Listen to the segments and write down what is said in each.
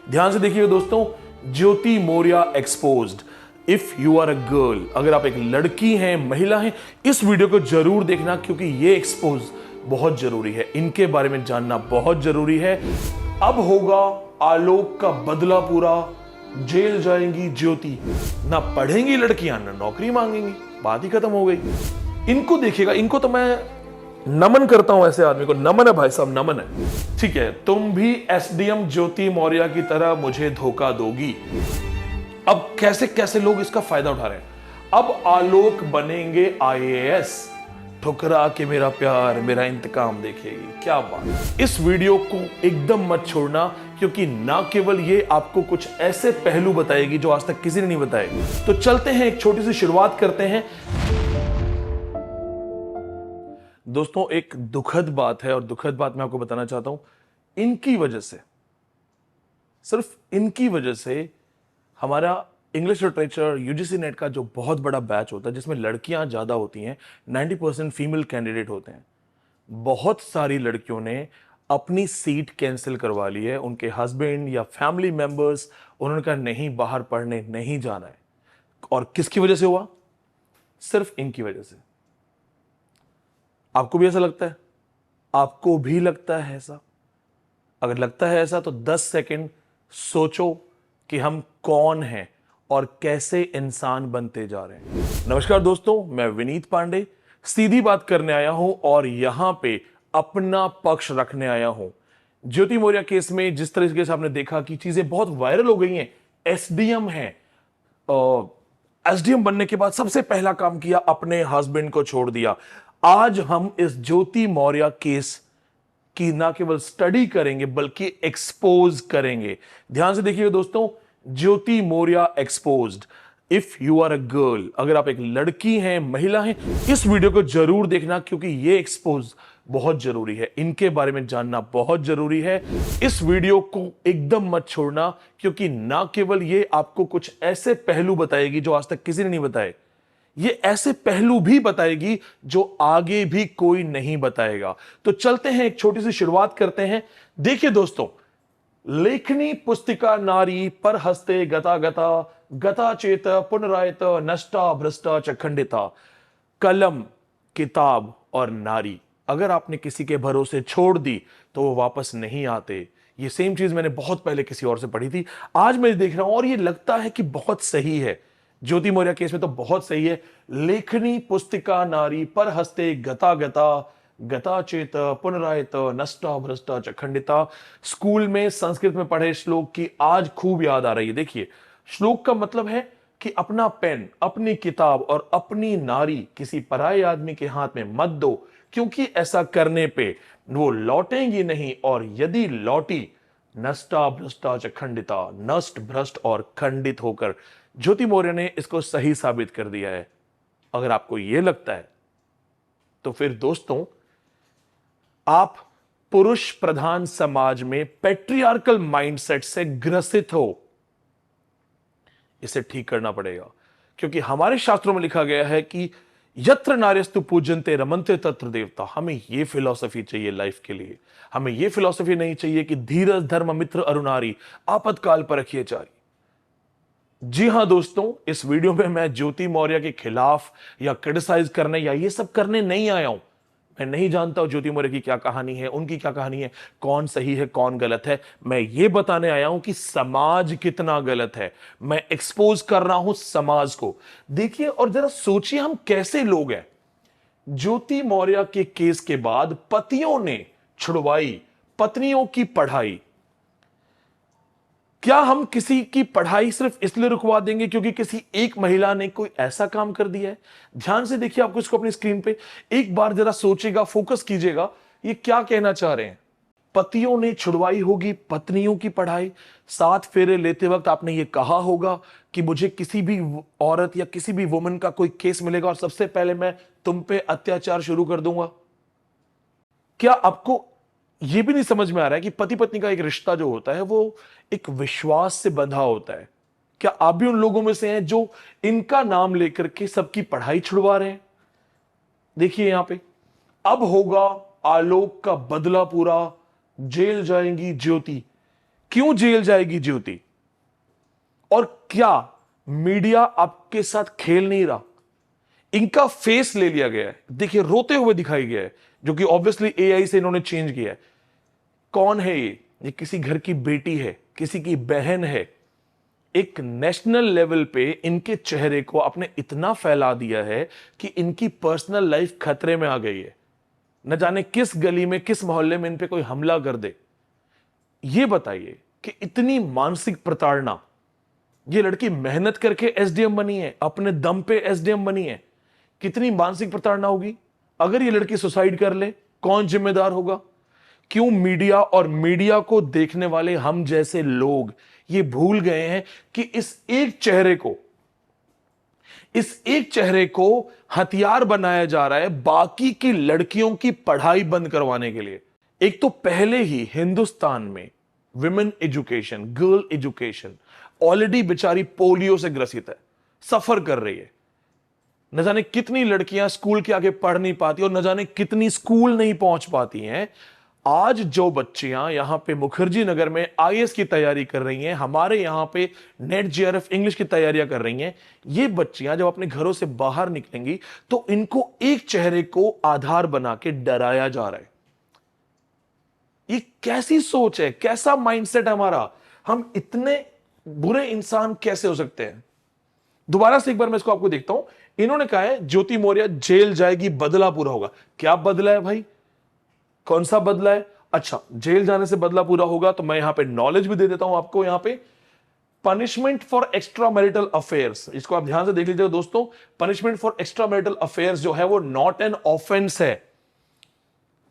ध्यान से देखिए दोस्तों, Jyoti Maurya exposed. If you are a girl, अगर आप एक लड़की हैं, महिला हैं, इस वीडियो को जरूर देखना क्योंकि ये एक्सपोज बहुत जरूरी है। इनके बारे में जानना बहुत जरूरी है। अब होगा आलोक का बदला पूरा, जेल जाएंगी ज्योति। ना पढ़ेंगी लड़कियां ना नौकरी मांगेंगी, बात ही खत्म हो गई। इनको देखिएगा, इनको तो मैं नमन करता हूं, ऐसे आदमी को नमन है भाई साहब, नमन है। ठीक है, तुम भी एसडीएम ज्योति मौर्य की तरह मुझे धोखा दोगी। अब कैसे कैसे लोग इसका फायदा उठा रहे हैं। अब आलोक बनेंगे आईएएस, ठुकरा के मेरा प्यार मेरा इंतकाम देखेगी। क्या बात। इस वीडियो को एकदम मत छोड़ना क्योंकि ना केवल ये आपको कुछ ऐसे पहलू बताएगी जो आज तक किसी ने नहीं बताए। तो चलते हैं, एक छोटी सी शुरुआत करते हैं। दोस्तों, एक दुखद बात है और दुखद बात मैं आपको बताना चाहता हूं। इनकी वजह से, सिर्फ इनकी वजह से हमारा इंग्लिश लिटरेचर यूजीसी नेट का जो बहुत बड़ा बैच होता है जिसमें लड़कियां ज्यादा होती हैं, 90% फीमेल कैंडिडेट होते हैं, बहुत सारी लड़कियों ने अपनी सीट कैंसिल करवा ली है। उनके हस्बैंड या फैमिली मेंबर्स उन्होंने कहा नहीं, बाहर पढ़ने नहीं जाना है। और किसकी वजह से हुआ? सिर्फ इनकी वजह से। आपको भी ऐसा लगता है? आपको भी लगता है ऐसा? अगर लगता है ऐसा तो 10 सेकंड सोचो कि हम कौन हैं और कैसे इंसान बनते जा रहे हैं। नमस्कार दोस्तों, मैं विनीत पांडे सीधी बात करने आया हूं और यहां पे अपना पक्ष रखने आया हूं। ज्योति मौर्य केस में जिस तरीके से आपने देखा कि चीजें बहुत वायरल हो गई हैं। एसडीएम है, एसडीएम बनने के बाद सबसे पहला काम किया, अपने हस्बैंड को छोड़ दिया। आज हम इस ज्योति मौर्य केस की ना केवल स्टडी करेंगे बल्कि एक्सपोज करेंगे। ध्यान से देखिए दोस्तों, Jyoti Maurya exposed. If you are a girl, अगर आप एक लड़की हैं, महिला हैं, इस वीडियो को जरूर देखना क्योंकि ये एक्सपोज बहुत जरूरी है। इनके बारे में जानना बहुत जरूरी है। इस वीडियो को एकदम मत छोड़ना क्योंकि ना केवल ये आपको कुछ ऐसे पहलू बताएगी जो आज तक किसी ने नहीं बताए, ये ऐसे पहलू भी बताएगी जो आगे भी कोई नहीं बताएगा। तो चलते हैं, एक छोटी सी शुरुआत करते हैं। देखिए दोस्तों, लेखनी पुस्तिका नारी पर हस्ते गता गता, गता चेत पुनरायत नष्टा भ्रष्टा च खंडिता। कलम, किताब और नारी अगर आपने किसी के भरोसे छोड़ दी तो वो वापस नहीं आते। ये सेम चीज मैंने बहुत पहले किसी और से पढ़ी थी, आज मैं देख रहा हूं और ये लगता है कि बहुत सही है। ज्योति मौर्य केस में तो बहुत सही है। लेखनी पुस्तिका नारी पर हस्ते गता गता, गता चेत पुनरायत नष्टा भ्रष्टा च खंडिता। स्कूल में संस्कृत में पढ़े श्लोक की आज खूब याद आ रही है। देखिए, श्लोक का मतलब है कि अपना पेन, अपनी किताब और अपनी नारी किसी पराये आदमी के हाथ में मत दो क्योंकि ऐसा करने पे वो लौटेंगी नहीं, और यदि लौटी नष्टा भ्रष्टा च खंडिता, नष्ट भ्रष्ट और खंडित होकर। ज्योति मौर्य ने इसको सही साबित कर दिया है। अगर आपको यह लगता है तो फिर दोस्तों, आप पुरुष प्रधान समाज में पैट्रियार्कल माइंडसेट से ग्रसित हो। इसे ठीक करना पड़ेगा क्योंकि हमारे शास्त्रों में लिखा गया है कि यत्र नार्यस्तु पूजन्ते रमन्ते तत्र देवता। हमें यह फिलॉसफी चाहिए लाइफ के लिए। हमें यह फिलॉसफी नहीं चाहिए कि धीरज धर्म मित्र अरुणारी, आपतकाल पर रखिए चारी। जी हां दोस्तों, इस वीडियो में मैं ज्योति मौर्य के खिलाफ या क्रिटिसाइज करने या ये सब करने नहीं आया हूं। मैं नहीं जानता हूं ज्योति मौर्य की क्या कहानी है, उनकी क्या कहानी है, कौन सही है कौन गलत है। मैं ये बताने आया हूं कि समाज कितना गलत है। मैं एक्सपोज कर रहा हूं समाज को। देखिए और जरा सोचिए हम कैसे लोग हैं। ज्योति मौर्य के केस के बाद पतियों ने छुड़वाई पत्नियों की पढ़ाई। क्या हम किसी की पढ़ाई सिर्फ इसलिए रुकवा देंगे क्योंकि किसी एक महिला ने कोई ऐसा काम कर दिया है? ध्यान से देखिए, आपको इसको अपनी स्क्रीन पे एक बार जरा सोचिएगा, फोकस कीजिएगा, ये क्या कहना चाह रहे हैं। पतियों ने छुड़वाई होगी पत्नियों की पढ़ाई। 7 फेरे लेते वक्त आपने ये कहा होगा कि मुझे किसी भी औरत या किसी भी वुमन का कोई केस मिलेगा और सबसे पहले मैं तुम पे अत्याचार शुरू कर दूंगा। क्या आपको यह भी नहीं समझ में आ रहा है कि पति पत्नी का एक रिश्ता जो होता है वो एक विश्वास से बंधा होता है? क्या आप भी उन लोगों में से हैं जो इनका नाम लेकर के सबकी पढ़ाई छुड़वा रहे हैं? देखिए यहां पे, अब होगा आलोक का बदला पूरा, जेल जाएंगी ज्योति। क्यों जेल जाएगी ज्योति? और क्या मीडिया आपके साथ खेल नहीं रहा? इनका फेस ले लिया गया है, देखिए रोते हुए दिखाई गया है, जो कि ऑब्वियसली एआई से इन्होंने चेंज किया है। कौन है ये किसी घर की बेटी है, किसी की बहन है। एक नेशनल लेवल पे इनके चेहरे को आपने इतना फैला दिया है कि इनकी पर्सनल लाइफ खतरे में आ गई है। न जाने किस गली में, किस मोहल्ले में इन पे कोई हमला कर दे। ये बताइए कि इतनी मानसिक प्रताड़ना, ये लड़की मेहनत करके एसडीएम बनी है, अपने दम पे एसडीएम बनी है, कितनी मानसिक प्रताड़ना होगी। अगर ये लड़की सुसाइड कर ले, कौन जिम्मेदार होगा? क्यों मीडिया और मीडिया को देखने वाले हम जैसे लोग ये भूल गए हैं कि इस एक चेहरे को हथियार बनाया जा रहा है बाकी की लड़कियों की पढ़ाई बंद करवाने के लिए। एक तो पहले ही हिंदुस्तान में women education, girl education already बेचारी पोलियो से ग्रसित है, सफर कर रही है। न जाने कितनी लड़कियां स्कूल के आगे पढ़ नहीं पाती और न जाने कितनी स्कूल नहीं पहुंच पाती हैं। आज जो बच्चियां यहां पे मुखर्जी नगर में आईएएस की तैयारी कर रही हैं, हमारे यहां पे नेट जेआरएफ इंग्लिश की तैयारियां कर रही हैं, ये बच्चियां जब अपने घरों से बाहर निकलेंगी तो इनको एक चेहरे को आधार बना के डराया जा रहा है। ये कैसी सोच है, कैसा माइंडसेट है हमारा? हम इतने बुरे इंसान कैसे हो सकते हैं? दोबारा से एक बार मैं इसको आपको देखता हूं। इन्होंने कहा है ज्योति मौर्य जेल जाएगी, बदला पूरा होगा। क्या बदला है भाई? कौन सा बदला है? अच्छा, जेल जाने से बदला पूरा होगा तो मैं यहां पे नॉलेज भी दे देता हूं आपको। यहां पे punishment for extra marital affairs, इसको आप ध्यान से देख लीजिएगा दोस्तों। Punishment for extra marital affairs जो है वो नॉट एन ऑफेंस है।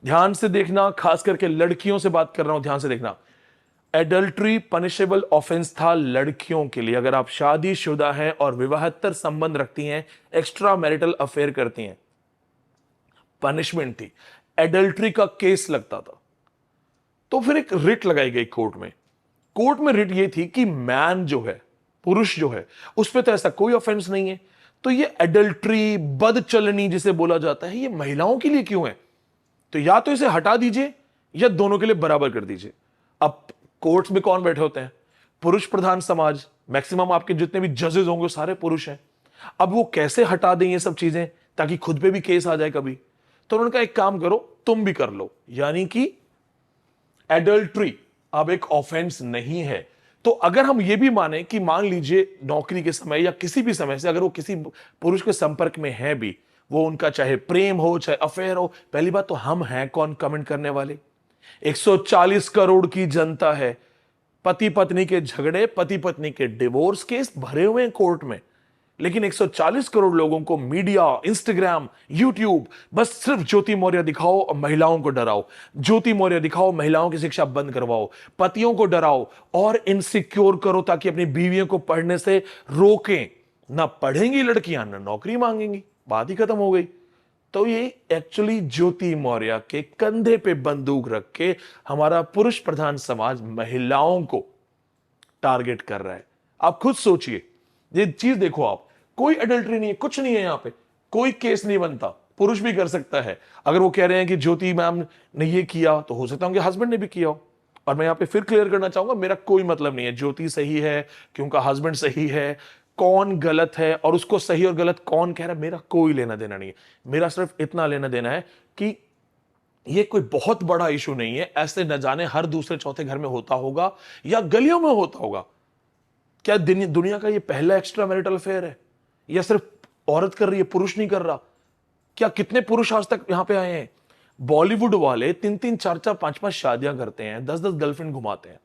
ध्यान से देखना, खास करके लड़कियों से बात कर रहा हूं, ध्यान से देखना। एडल्ट्री पनिशेबल ऑफेंस था लड़कियों के लिए। अगर आप शादीशुदा हैं और विवाहेतर संबंध रखती हैं, एक्स्ट्रा मैरिटल अफेयर करती हैं, पनिशमेंट थी, एडल्ट्री का केस लगता था। तो फिर एक रिट लगाई गई कोर्ट में। कोर्ट में रिट ये थी कि मैन जो है, पुरुष जो है, उस पर तो ऐसा कोई ऑफेंस नहीं है, तो ये एडल्ट्री, बदचलनी जिसे बोला जाता है, ये महिलाओं के लिए क्यों है? तो या तो इसे हटा दीजिए या दोनों के लिए बराबर कर दीजिए। अब कोर्ट्स में कौन बैठे होते हैं? पुरुष प्रधान समाज। मैक्सिमम आपके जितने भी जजेस होंगे सारे पुरुष हैं। अब वो कैसे हटा दें ये सब चीजें ताकि खुद पे भी केस आ जाए कभी? तो उन्होंने कहा एक काम करो, तुम भी कर लो, यानी कि एडल्ट्री अब एक ऑफेंस नहीं है। तो अगर हम ये भी माने कि मान लीजिए नौकरी के समय या किसी भी समय से अगर वो किसी पुरुष के संपर्क में है भी, वो उनका चाहे प्रेम हो चाहे अफेयर हो, पहली बात तो हम हैं कौन कमेंट करने वाले? 140 करोड़ की जनता है। पति पत्नी के झगड़े, पति पत्नी के डिवोर्स केस भरे हुए हैं कोर्ट में, लेकिन 140 करोड़ लोगों को मीडिया, इंस्टाग्राम, यूट्यूब, बस सिर्फ ज्योति मौर्य दिखाओ और महिलाओं को डराओ, ज्योति मौर्य दिखाओ, महिलाओं की शिक्षा बंद करवाओ, पतियों को डराओ और इनसिक्योर करो ताकि अपनी बीवियों को पढ़ने से रोकें। ना पढ़ेंगी लड़कियां, ना नौकरी मांगेंगी, बात ही खत्म हो गई। तो ये एक्चुअली ज्योति मौर्य के कंधे पे बंदूक रख के हमारा पुरुष प्रधान समाज महिलाओं को टारगेट कर रहा है। आप खुद सोचिए, ये चीज देखो आप, कोई एडल्ट्री नहीं है, कुछ नहीं है, यहां पे कोई केस नहीं बनता, पुरुष भी कर सकता है। अगर वो कह रहे हैं कि ज्योति मैम ने ये किया तो हो सकता है उनके हस्बैंड ने भी किया हो। और मैं यहां पे फिर क्लियर करना चाहूंगा, मेरा कोई मतलब नहीं है ज्योति सही है कि उनका हस्बैंड सही है, कौन गलत है और उसको सही और गलत कौन कह रहा है, मेरा कोई लेना देना नहीं है। मेरा सिर्फ इतना लेना देना है कि ये कोई बहुत बड़ा इशू नहीं है। ऐसे न जाने हर दूसरे चौथे घर में होता होगा या गलियों में होता होगा। क्या दुनिया का ये पहला एक्स्ट्रा मैरिटल अफेयर है या सिर्फ औरत कर रही है, पुरुष नहीं कर रहा? क्या कितने पुरुष आज तक यहां पे आए हैं? बॉलीवुड वाले 3-3, 4-4, 5-5 शादियां करते हैं, 10-10 गर्लफ्रेंड घुमाते हैं।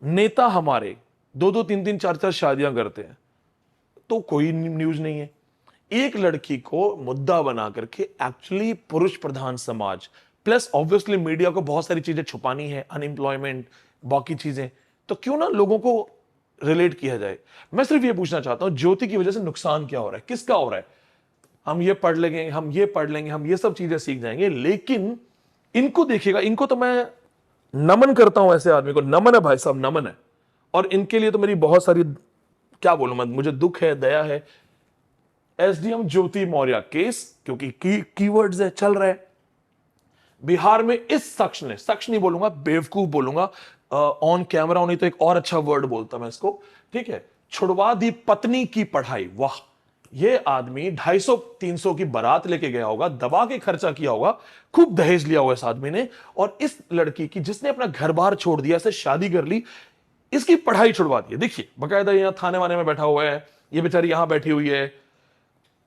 नेता हमारे 2-2, 3-3, 4-4 शादियां करते हैं, तो कोई न्यूज नहीं है। एक लड़की को मुद्दा बना करके एक्चुअली पुरुष प्रधान समाज प्लस ऑब्वियसली मीडिया को बहुत सारी चीजें छुपानी है, अनएम्प्लॉयमेंट, बाकी चीजें, तो क्यों ना लोगों को रिलेट किया जाए। मैं सिर्फ ये पूछना चाहता हूं, ज्योति की वजह से नुकसान क्या हो रहा है, किसका हो रहा है? हम ये पढ़ लेंगे, हम ये पढ़ लेंगे, हम ये सब चीजें सीख जाएंगे, लेकिन इनको देखिएगा, इनको तो मैं नमन करता हूं, ऐसे आदमी को नमन है भाई साहब, नमन है। और इनके लिए तो मेरी बहुत सारी, क्या बोलूं मैं, मुझे दुख है, दया है। एसडीएम ज्योति मौर्य केस, क्योंकि कीवर्ड्स है, चल रहा है बिहार में। इस शख्स ने, शख्स नहीं बोलूंगा, बेवकूफ बोलूंगा, ऑन कैमरा होनी तो एक और अच्छा वर्ड बोलता मैं इसको, ठीक है, छुड़वा दी पत्नी की पढ़ाई। वाह, ये आदमी 250-300 की बारात लेके गया होगा, दबा के खर्चा किया होगा, खूब दहेज लिया होगा इस आदमी ने, और इस लड़की की जिसने अपना घर बार छोड़ दिया, इसे शादी कर ली, इसकी पढ़ाई छुड़वा दी है। देखिए बकायदा यहां थाने वाने में बैठा हुआ है, ये बेचारी यहां बैठी हुई है,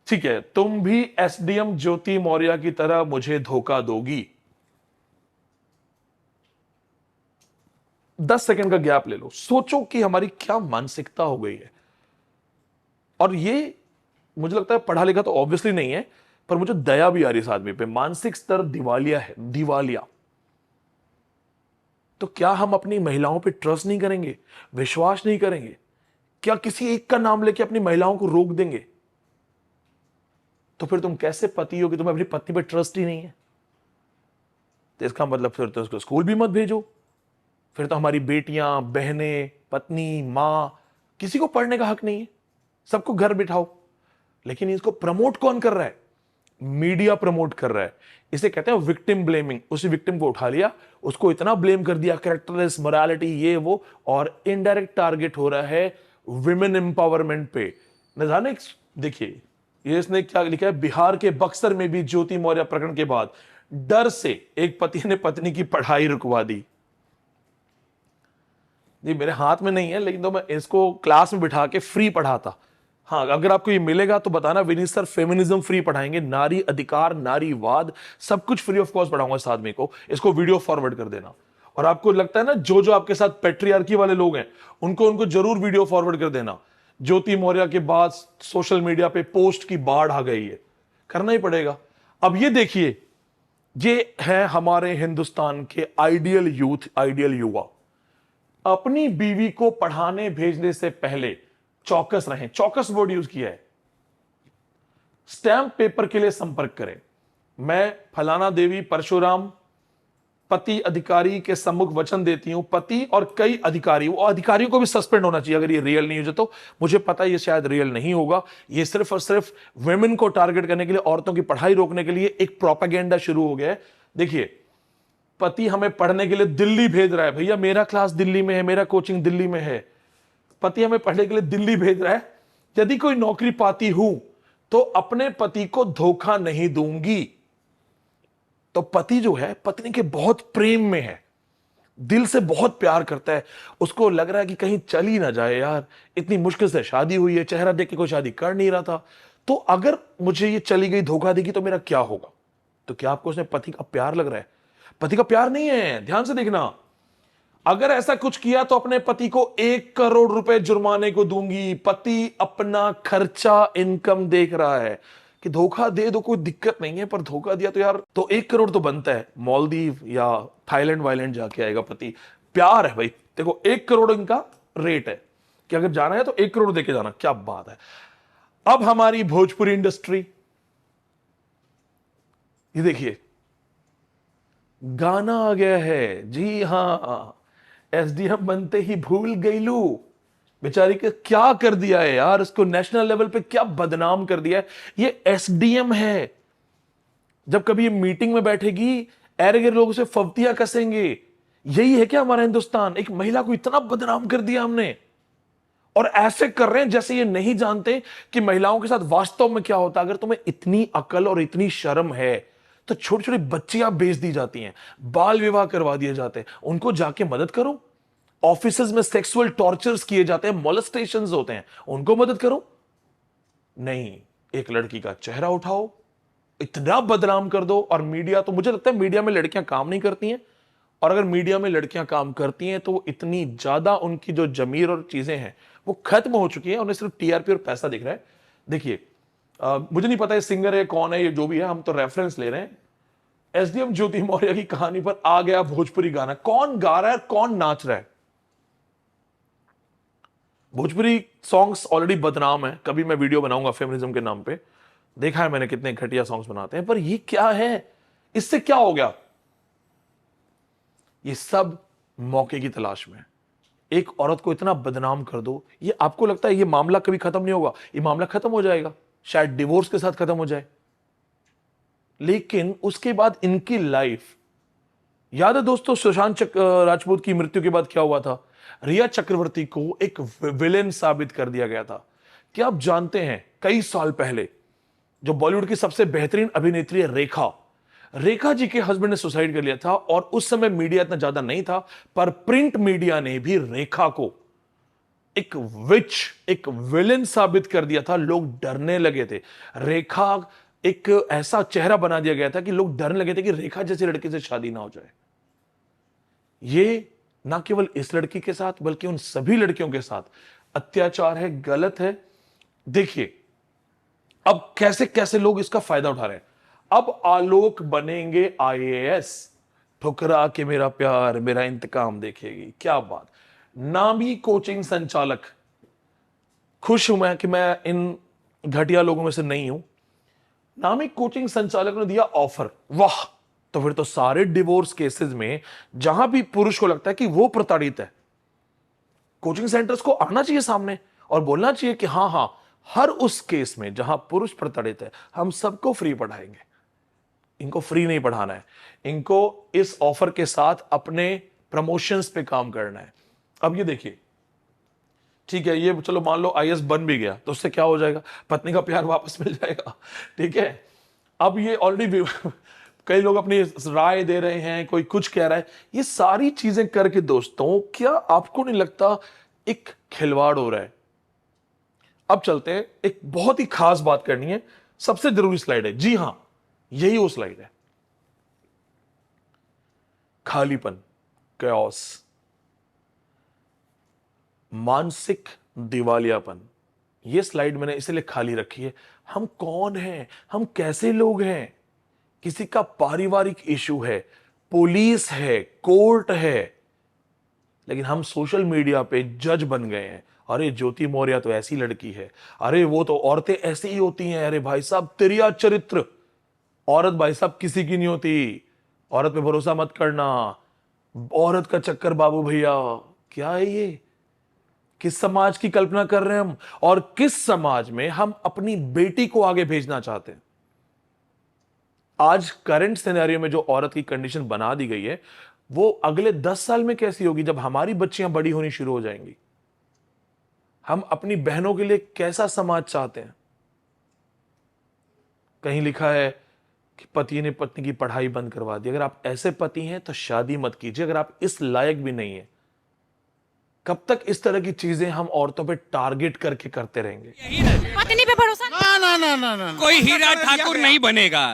ठीक है, तुम भी एसडीएम ज्योति मौर्य की तरह मुझे धोखा दोगी। 10 सेकंड का गैप ले लो, सोचो कि हमारी क्या मानसिकता हो गई है। और ये मुझे लगता है पढ़ा लिखा तो ऑब्वियसली नहीं है, पर मुझे दया भी आ रही है इस आदमी पे। मानसिक स्तर दिवालिया है, दिवालिया। तो क्या हम अपनी महिलाओं पे ट्रस्ट नहीं करेंगे, विश्वास नहीं करेंगे? क्या किसी एक का नाम लेके अपनी महिलाओं को रोक देंगे? तो फिर तुम कैसे पति हो कि तुम्हें अपनी पत्नी पे ट्रस्ट ही नहीं है? तो इसका मतलब फिर तो उसको स्कूल भी मत भेजो। फिर तो हमारी बेटियां, बहनें, पत्नी, मां, किसी को पढ़ने का हक नहीं है, सबको घर बिठाओ। लेकिन इसको प्रमोट कौन कर रहा है? मीडिया प्रमोट कर रहा है। इसे कहते हैं विक्टिम ब्लेमिंग। उसी विक्टिम को उठा लिया, उसको इतना ब्लेम कर दिया, कैरेक्टरलेस, मोरालिटी, ये वो, और इनडायरेक्ट टारगेट हो रहा है विमेन एम्पावरमेंट पे। न जाने, देखिए ये इसने क्या लिखा है, बिहार के बक्सर में भी ज्योति मौर्य प्रकरण के बाद डर से एक पति ने पत्नी की पढ़ाई रुकवा दी। ये मेरे हाथ में नहीं है, लेकिन तो मैं इसको क्लास में बिठा के फ्री पढ़ाता। हाँ, अगर आपको ये मिलेगा तो बताना, विनीत सर फेमिनिज्म फ्री पढ़ाएंगे, नारी अधिकार, नारीवाद, सब कुछ फ्री ऑफ कॉस्ट पढ़ाऊंगा इस आदमी को। इसको वीडियो फॉरवर्ड कर देना। और आपको लगता है ना, जो जो आपके साथ पेट्रियार्की वाले लोग हैं, उनको उनको जरूर वीडियो फॉरवर्ड कर देना। ज्योति मौर्य के बाद सोशल मीडिया पे पोस्ट की बाढ़ आ गई है, करना ही पड़ेगा। अब ये देखिए, ये है हमारे हिंदुस्तान के आइडियल यूथ, आइडियल युवा। अपनी बीवी को पढ़ाने भेजने से पहले चौकस रहें। चौकस वर्ड यूज किया है। स्टैंप पेपर के लिए संपर्क करें। मैं फलाना देवी परशुराम पति अधिकारी के सम्मुख वचन देती हूं, पति और कई अधिकारी, और अधिकारियों को भी सस्पेंड होना चाहिए अगर ये रियल नहीं हो। तो मुझे पता है ये शायद रियल नहीं होगा, ये सिर्फ और सिर्फ वुमेन को टारगेट करने के लिए, औरतों की पढ़ाई रोकने के लिए एक प्रोपेगेंडा शुरू हो गया है। देखिए, पति हमें पढ़ने के लिए दिल्ली भेज रहा है, भैया मेरा क्लास दिल्ली में है, मेरा कोचिंग दिल्ली में है, पति हमें पढ़ने के लिए दिल्ली भेज रहा है। यदि कोई नौकरी पाती हूं तो अपने पति को धोखा नहीं दूंगी। तो पति जो है पत्नी के बहुत प्रेम में है, दिल से बहुत प्यार करता है, उसको लग रहा है कि कहीं चल ही ना जाए यार, इतनी मुश्किल से शादी हुई है, चेहरा देख के कोई शादी कर नहीं रहा था, तो अगर मुझे ये चली गई, धोखा देगी तो मेरा क्या होगा? तो क्या आपको उसमें पति का प्यार लग रहा है? पति का प्यार नहीं है, ध्यान से देखना। अगर ऐसा कुछ किया तो अपने पति को 1 करोड़ रुपए जुर्माने को दूंगी। पति अपना खर्चा, इनकम देख रहा है कि धोखा दे दो, कोई दिक्कत नहीं है, पर धोखा दिया तो यार, तो 1 करोड़ तो बनता है। मालदीव या थाईलैंड वाईलैंड जाके आएगा पति। प्यार है भाई, देखो 1 करोड़ इनका रेट है कि अगर जाना है तो 1 करोड़ देके जाना। क्या बात है। अब हमारी भोजपुरी इंडस्ट्री, ये देखिए गाना आ गया है। जी हां, एसडीएम बनते ही भूल गई लू। बेचारी के क्या कर दिया है यार, इसको नेशनल लेवल पे क्या बदनाम कर दिया है। ये एसडीएम है, जब कभी ये मीटिंग में बैठेगी, ऐरे लोगों से फवतियां कसेंगे। यही है क्या हमारा हिंदुस्तान? एक महिला को इतना बदनाम कर दिया हमने, और ऐसे कर रहे हैं जैसे ये नहीं जानते कि महिलाओं के साथ वास्तव में क्या होता है। अगर तुम्हें इतनी अकल और इतनी शर्म है तो छोटी छोटी बच्चियां बेच दी जाती हैं, बाल विवाह करवा दिए जाते हैं, उनको जाके मदद करो। ऑफिसेज में सेक्सुअल टॉर्चर्स किए जाते हैं, मोलेस्टेशंस होते हैं, उनको मदद करो। नहीं, एक लड़की का चेहरा उठाओ, इतना बदनाम कर दो। और मीडिया, तो मुझे लगता है मीडिया में लड़कियां काम नहीं करती हैं, और अगर मीडिया में लड़कियां काम करती हैं तो इतनी ज्यादा उनकी जो जमीर और चीजें हैं वो खत्म हो चुकी है, उन्हें सिर्फ टीआरपी और पैसा दिख रहा है। देखिए, मुझे नहीं पता ये सिंगर है कौन है, ये जो भी है, हम तो रेफरेंस ले रहे हैं। एसडीएम ज्योति मौर्य की कहानी पर आ गया भोजपुरी गाना। कौन गा रहा है, कौन नाच रहा है? भोजपुरी सॉन्ग्स ऑलरेडी बदनाम है, कभी मैं वीडियो बनाऊंगा फेमिनिज्म के नाम पे, देखा है मैंने कितने घटिया सॉन्ग्स बनाते हैं। पर ये क्या है, इससे क्या हो गया? ये सब मौके की तलाश में। एक औरत को इतना बदनाम कर दो, ये आपको लगता है ये मामला कभी खत्म नहीं होगा? ये मामला खत्म हो जाएगा, शायद डिवोर्स के साथ खत्म हो जाए, लेकिन उसके बाद इनकी लाइफ याद है दोस्तों सुशांत राजपूत की मृत्यु के बाद क्या हुआ था? रिया चक्रवर्ती को एक विलेन साबित कर दिया गया था। क्या आप जानते हैं कई साल पहले जो बॉलीवुड की सबसे बेहतरीन अभिनेत्री है रेखा, रेखा जी के हस्बैंड ने सुसाइड कर लिया था और उस समय मीडिया इतना ज्यादा नहीं था, पर प्रिंट मीडिया ने भी रेखा को एक विच, एक विलेन साबित कर दिया था। लोग डरने लगे थे। रेखा एक ऐसा चेहरा बना दिया गया था कि लोग डरने लगे थे कि रेखा जैसे लड़के से शादी ना हो जाए। ये ना केवल इस लड़की के साथ बल्कि उन सभी लड़कियों के साथ अत्याचार है, गलत है। देखिए अब कैसे कैसे लोग इसका फायदा उठा रहे हैं। अब आलोक बनेंगे आईएएस, ठुकरा के मेरा प्यार मेरा इंतकाम देखेगी। क्या बात। नामी कोचिंग संचालक, खुश हूं मैं कि मैं इन घटिया लोगों में से नहीं हूं। नामी कोचिंग संचालक ने दिया ऑफर, वाह। तो फिर तो सारे डिवोर्स केसेस में जहां भी पुरुष को लगता है कि वो प्रताड़ित है, कोचिंग सेंटर्स को आना चाहिए सामने और बोलना चाहिए कि हां हां, हर उस केस में जहां पुरुष प्रताड़ित है हम सबको फ्री पढ़ाएंगे। इनको फ्री नहीं पढ़ाना है, इनको इस ऑफर के साथ अपने प्रमोशंस पे काम करना है। अब ये देखिए, ठीक है, ये चलो मान लो आईएएस बन भी गया तो उससे क्या हो जाएगा? पत्नी का प्यार वापस मिल जाएगा। ठीक है, अब ये ऑलरेडी कई लोग अपनी राय दे रहे हैं, कोई कुछ कह रहा है। ये सारी चीजें करके दोस्तों क्या आपको नहीं लगता एक खिलवाड़ हो रहा है? अब चलते हैं, एक बहुत ही खास बात करनी है, सबसे जरूरी स्लाइड है। जी हां, यही वो स्लाइड है, खालीपन, कैओस, मानसिक दिवालियापन। ये स्लाइड मैंने इसलिए खाली रखी है। हम कौन हैं, हम कैसे लोग हैं? किसी का पारिवारिक इशू है, पुलिस है, कोर्ट है, लेकिन हम सोशल मीडिया पे जज बन गए हैं। अरे ज्योति मौर्य तो ऐसी लड़की है, अरे वो तो औरतें ऐसी ही होती हैं। अरे भाई साहब तेरिया चरित्र, औरत भाई साहब किसी की नहीं होती, औरत पे भरोसा मत करना, औरत का चक्कर बाबू भैया। क्या है ये? किस समाज की कल्पना कर रहे हैं हम, और किस समाज में हम अपनी बेटी को आगे भेजना चाहते हैं? आज करंट सिनेरियो में जो औरत की कंडीशन बना दी गई है, वो अगले 10 साल में कैसी होगी जब हमारी बच्चियां बड़ी होनी शुरू हो जाएंगी? हम अपनी बहनों के लिए कैसा समाज चाहते हैं? कहीं लिखा है कि पति ने पत्नी की पढ़ाई बंद करवा दी। अगर आप ऐसे पति हैं तो शादी मत कीजिए, अगर आप इस लायक भी नहीं है। कब तक इस तरह की चीजें हम औरतों पे टारगेट करके करते रहेंगे? पत्नी पे भरोसा ना ना ना ना ना कोई हीरा ठाकुर नहीं बनेगा।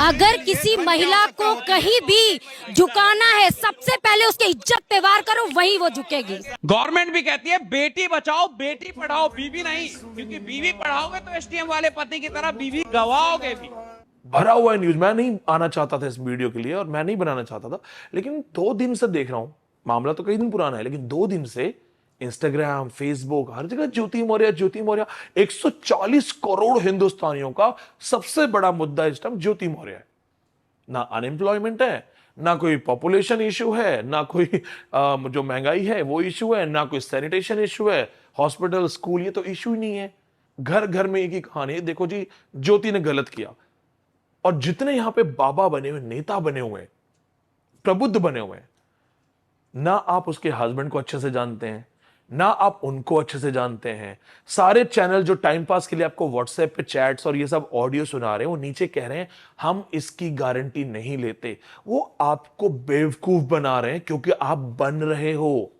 अगर किसी महिला को कहीं भी झुकाना है, सबसे पहले उसके इज्जत पे वार करो, वही वो झुकेगी। गवर्नमेंट भी कहती है बेटी बचाओ बेटी पढ़ाओ, बीवी नहीं, क्योंकि बीवी पढ़ाओगे तो एसटीएम वाले पति की तरह बीवी गवाओगे भी। भरा हुआ है न्यूज। मैं नहीं आना चाहता था इस वीडियो के लिए और मैं नहीं बनाना चाहता था, लेकिन 2 दिन से देख रहा हूं, मामला तो कई दिन पुराना है, लेकिन 2 दिन से इंस्टाग्राम, फेसबुक, हर जगह ज्योति मौर्य, ज्योति मौर्य। 140 करोड़ हिंदुस्तानियों का सबसे बड़ा मुद्दा इस टाइम ज्योति मौर्य है। ना अनएम्प्लॉयमेंट है, ना कोई पॉपुलेशन इशू है, ना कोई जो महंगाई है वो इशू है, ना कोई सैनिटेशन इशू है, हॉस्पिटल, स्कूल, ये तो इशू ही नहीं है। घर घर में एक ही कहानी है, देखो जी ज्योति ने गलत किया। और जितने यहां पे बाबा बने हुए, नेता बने हुए, प्रबुद्ध बने हुए, ना आप उसके हस्बैंड को अच्छे से जानते हैं, ना आप उनको अच्छे से जानते हैं। सारे चैनल जो टाइम पास के लिए आपको व्हाट्सएप पे चैट्स और ये सब ऑडियो सुना रहे हैं, वो नीचे कह रहे हैं हम इसकी गारंटी नहीं लेते। वो आपको बेवकूफ बना रहे हैं क्योंकि आप बन रहे हो।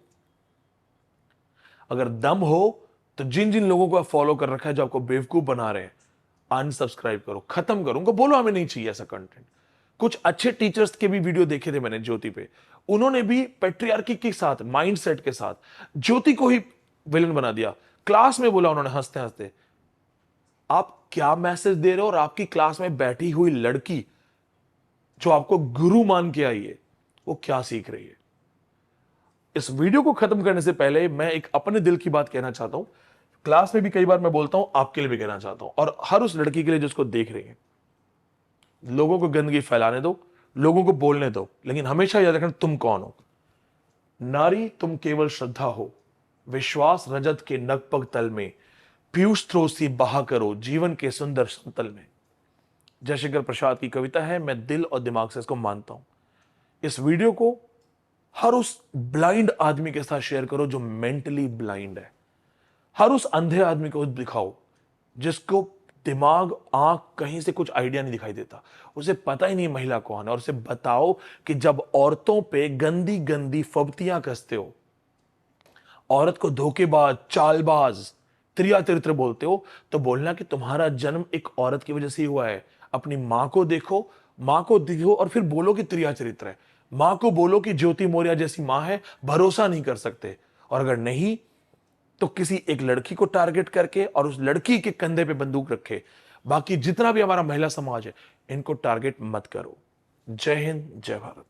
अगर दम हो तो जिन जिन लोगों को आप फॉलो कर रखा है जो आपको बेवकूफ बना रहे हैं, अनसब्सक्राइब करो, खत्म करो, उनको बोलो हमें नहीं चाहिए ऐसा कंटेंट। कुछ अच्छे टीचर्स के भी वीडियो देखे थे मैंने ज्योति पे, उन्होंने भी पैट्रियार्की के साथ, माइंडसेट के साथ ज्योति को ही विलन बना दिया। क्लास में बोला उन्होंने हंसते हंसते, आप क्या मैसेज दे रहे हो? और आपकी क्लास में बैठी हुई लड़की जो आपको गुरु मान के आई है, वो क्या सीख रही है? इस वीडियो को खत्म करने से पहले मैं एक अपने दिल की बात कहना चाहता हूं। क्लास में भी कई बार मैं बोलता हूं, आपके लिए भी कहना चाहता हूं, और हर उस लड़की के लिए जिसको देख रही है। लोगों को गंदगी फैलाने दो, लोगों को बोलने दो, लेकिन हमेशा याद रखना तुम कौन हो। नारी तुम केवल श्रद्धा हो, विश्वास रजत के नगपग तल में, पीयूष थ्रोसी बहा करो जीवन के सुंदर समतल में। जयशंकर प्रसाद की कविता है, मैं दिल और दिमाग से इसको मानता हूं। इस वीडियो को हर उस ब्लाइंड आदमी के साथ शेयर करो जो मेंटली ब्लाइंड है। हर उस अंधे आदमी को दिखाओ जिसको दिमाग, आंख, कहीं से कुछ आइडिया नहीं दिखाई देता, उसे पता ही नहीं महिला कौन है, और उसे बताओ कि जब औरतों पे गंदी गंदी फब्तियां कसते हो, औरत को धोखेबाज, चालबाज, त्रिया चरित्र बोलते हो, तो बोलना कि तुम्हारा जन्म एक औरत की वजह से ही हुआ है। अपनी मां को देखो, मां को दिखो और फिर बोलो कि त्रिया चरित्र है। मां को बोलो कि ज्योति मौर्य जैसी मां है, भरोसा नहीं कर सकते। और अगर नहीं तो किसी एक लड़की को टारगेट करके और उस लड़की के कंधे पे बंदूक रखे। बाकी जितना भी हमारा महिला समाज है, इनको टारगेट मत करो। जय हिंद, जय भारत।